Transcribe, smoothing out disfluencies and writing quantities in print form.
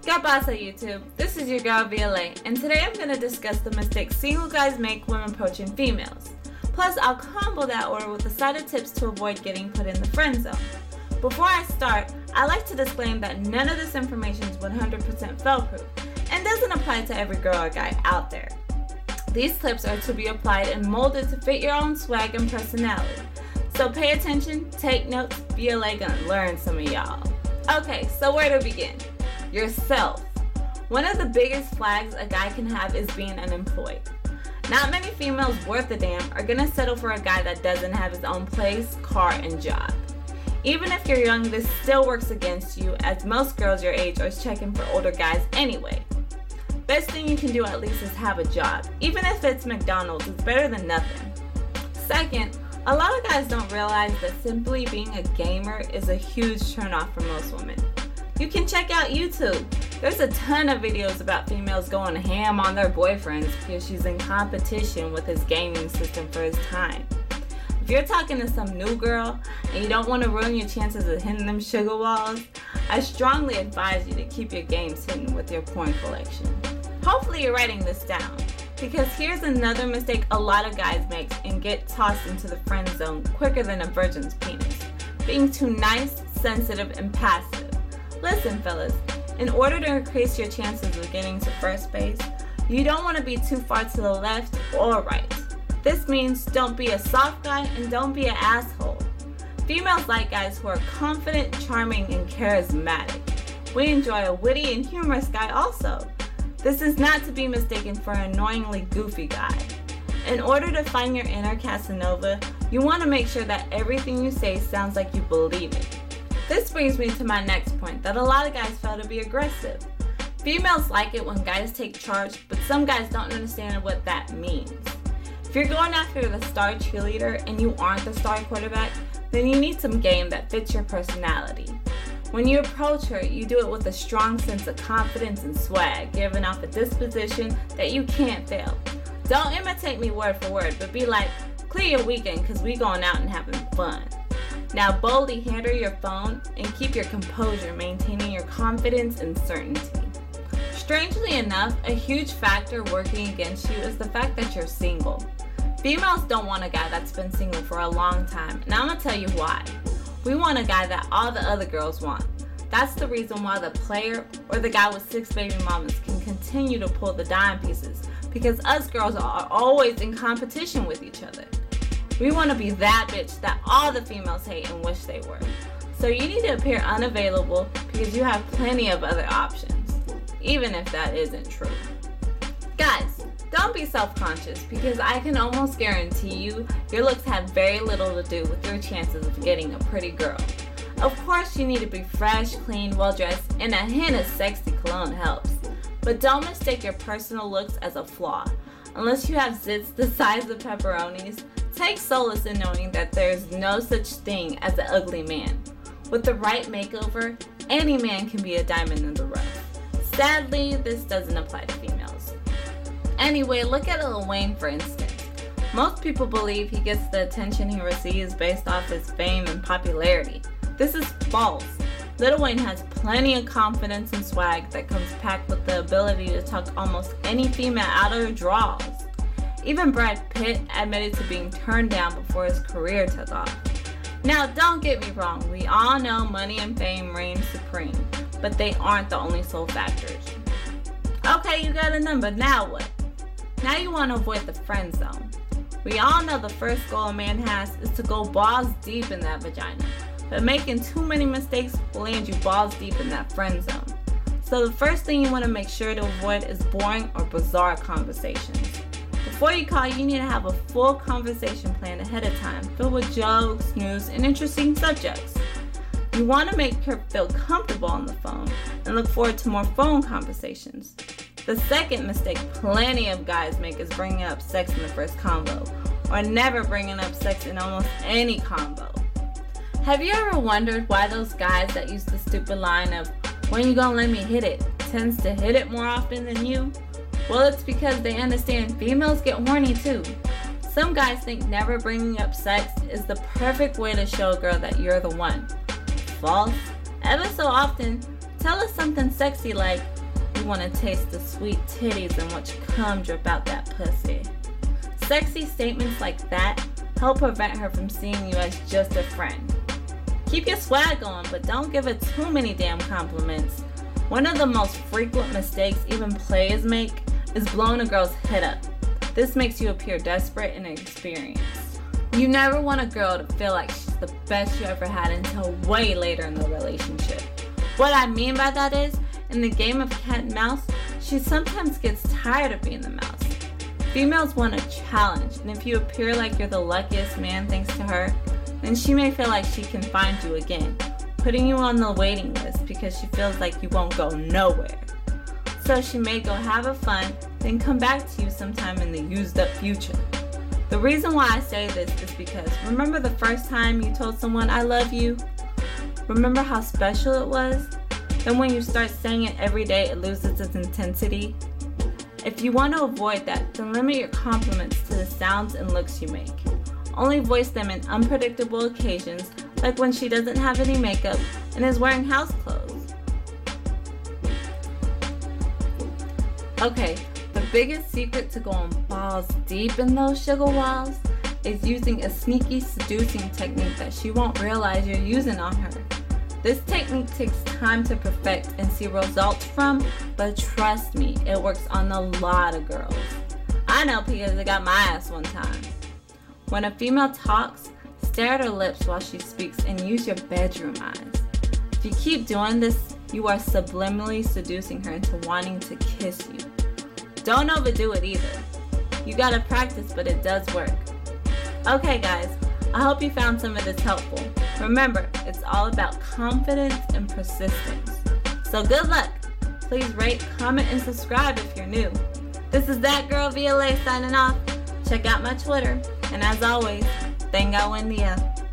Gabasa YouTube, this is your girl VLA, and today I'm going to discuss the mistakes single guys make when approaching females. Plus, I'll combo that order with a side of tips to avoid getting put in the friend zone. Before I start, I like to disclaim that none of this information is 100% fail-proof and doesn't apply to every girl or guy out there. These tips are to be applied and molded to fit your own swag and personality. So pay attention, take notes, VLA gonna learn some of y'all. Okay, so where to begin? Yourself. One of the biggest flags a guy can have is being unemployed. Not many females worth a damn are gonna settle for a guy that doesn't have his own place, car, and job. Even if you're young, this still works against you, as most girls your age are checking for older guys anyway. Best thing you can do at least is have a job. Even if it's McDonald's, it's better than nothing. Second, a lot of guys don't realize that simply being a gamer is a huge turnoff for most women. You can check out YouTube. There's a ton of videos about females going ham on their boyfriends because she's in competition with his gaming system for his time. If you're talking to some new girl and you don't want to ruin your chances of hitting them sugar walls, I strongly advise you to keep your games hidden with your porn collection. Hopefully you're writing this down, because here's another mistake a lot of guys make and get tossed into the friend zone quicker than a virgin's penis: being too nice, sensitive, and passive. Listen fellas, in order to increase your chances of getting to first base, you don't want to be too far to the left or right. This means don't be a soft guy and don't be an asshole. Females like guys who are confident, charming, and charismatic. We enjoy a witty and humorous guy also. This is not to be mistaken for an annoyingly goofy guy. In order to find your inner Casanova, you want to make sure that everything you say sounds like you believe it. This brings me to my next point, that a lot of guys fail to be aggressive. Females like it when guys take charge, but some guys don't understand what that means. If you're going after the star cheerleader and you aren't the star quarterback, then you need some game that fits your personality. When you approach her, you do it with a strong sense of confidence and swag, giving off a disposition that you can't fail. Don't imitate me word for word, but be like, clear your weekend because we going out and having fun. Now boldly hand her your phone and keep your composure, maintaining your confidence and certainty. Strangely enough, a huge factor working against you is the fact that you're single. Females don't want a guy that's been single for a long time, and I'm gonna tell you why. We want a guy that all the other girls want. That's the reason why the player or the guy with 6 baby mamas can continue to pull the dime pieces, because us girls are always in competition with each other. We want to be that bitch that all the females hate and wish they were. So you need to appear unavailable because you have plenty of other options, even if that isn't true. Guys, don't be self-conscious, because I can almost guarantee you your looks have very little to do with your chances of getting a pretty girl. Of course you need to be fresh, clean, well-dressed, and a hint of sexy cologne helps. But don't mistake your personal looks as a flaw. Unless you have zits the size of pepperonis, take solace in knowing that there's no such thing as an ugly man. With the right makeover, any man can be a diamond in the rough. Sadly, this doesn't apply to females. Anyway, look at Lil Wayne for instance. Most people believe he gets the attention he receives based off his fame and popularity. This is false. Lil Wayne has plenty of confidence and swag that comes packed with the ability to tuck almost any female out of her drawers. Even Brad Pitt admitted to being turned down before his career took off. Now don't get me wrong, we all know money and fame reign supreme, but they aren't the only sole factors. Okay, you got a number, now what? Now you want to avoid the friend zone. We all know the first goal a man has is to go balls deep in that vagina, but making too many mistakes will land you balls deep in that friend zone. So the first thing you want to make sure to avoid is boring or bizarre conversations. Before you call, you need to have a full conversation plan ahead of time, filled with jokes, news, and interesting subjects. You want to make her feel comfortable on the phone and look forward to more phone conversations. The second mistake plenty of guys make is bringing up sex in the first combo, or never bringing up sex in almost any combo. Have you ever wondered why those guys that use the stupid line of, "When you gonna let me hit it," tends to hit it more often than you? Well, it's because they understand females get horny too. Some guys think never bringing up sex is the perfect way to show a girl that you're the one. False. Ever so often, tell us something sexy like, want to taste the sweet titties and watch cum drip out that pussy. Sexy statements like that help prevent her from seeing you as just a friend. Keep your swag on, but don't give her too many damn compliments. One of the most frequent mistakes even players make is blowing a girl's head up. This makes you appear desperate and inexperienced. You never want a girl to feel like she's the best you ever had until way later in the relationship. What I mean by that is, in the game of cat and mouse, she sometimes gets tired of being the mouse. Females want a challenge, and if you appear like you're the luckiest man thanks to her, then she may feel like she can find you again, putting you on the waiting list because she feels like you won't go nowhere. So she may go have a fun, then come back to you sometime in the used up future. The reason why I say this is because remember the first time you told someone I love you? Remember how special it was? Then when you start saying it every day, it loses its intensity. If you want to avoid that, then limit your compliments to the sounds and looks you make. Only voice them in unpredictable occasions, like when she doesn't have any makeup and is wearing house clothes. Okay, the biggest secret to going balls deep in those sugar walls is using a sneaky seducing technique that she won't realize you're using on her. This technique takes time to perfect and see results from, but trust me, it works on a lot of girls. I know because I got my ass one time. When a female talks, stare at her lips while she speaks and use your bedroom eyes. If you keep doing this, you are subliminally seducing her into wanting to kiss you. Don't overdo it either. You gotta practice, but it does work. Okay guys, I hope you found some of this helpful. Remember, it's all about confidence and persistence. So good luck. Please rate, comment, and subscribe if you're new. This is That Girl VLA signing off. Check out my Twitter. And as always, tenga buen día.